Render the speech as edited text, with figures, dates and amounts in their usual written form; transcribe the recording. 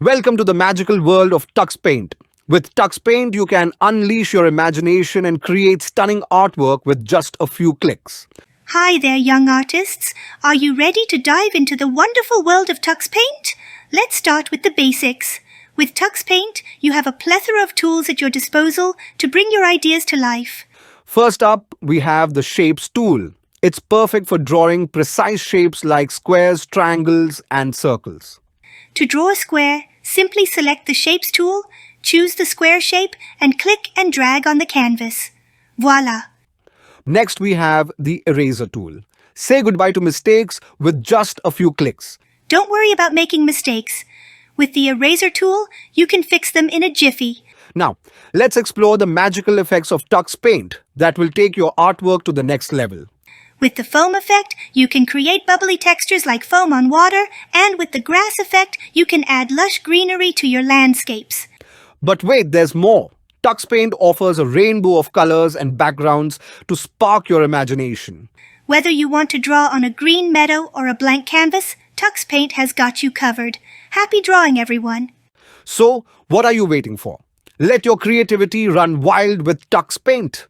Welcome to the magical world of Tux Paint. With Tux Paint, you can unleash your imagination and create stunning artwork with just a few clicks. Hi there, young artists. Are you ready to dive into the wonderful world of Tux Paint? Let's start with the basics. With Tux Paint, you have a plethora of tools at your disposal to bring your ideas to life. First up, we have the Shapes tool. It's perfect for drawing precise shapes like squares, triangles, and circles. To draw a square, simply select the Shapes tool, choose the square shape, and click and drag on the canvas. Voila! Next, we have the Eraser tool. Say goodbye to mistakes with just a few clicks. Don't worry about making mistakes. With the Eraser tool, you can fix them in a jiffy. Now, let's explore the magical effects of Tux Paint that will take your artwork to the next level. With the foam effect, you can create bubbly textures like foam on water, and with the grass effect, you can add lush greenery to your landscapes. But wait, there's more. Tux Paint offers a rainbow of colors and backgrounds to spark your imagination. Whether you want to draw on a green meadow or a blank canvas, Tux Paint has got you covered. Happy drawing, everyone! So, what are you waiting for? Let your creativity run wild with Tux Paint.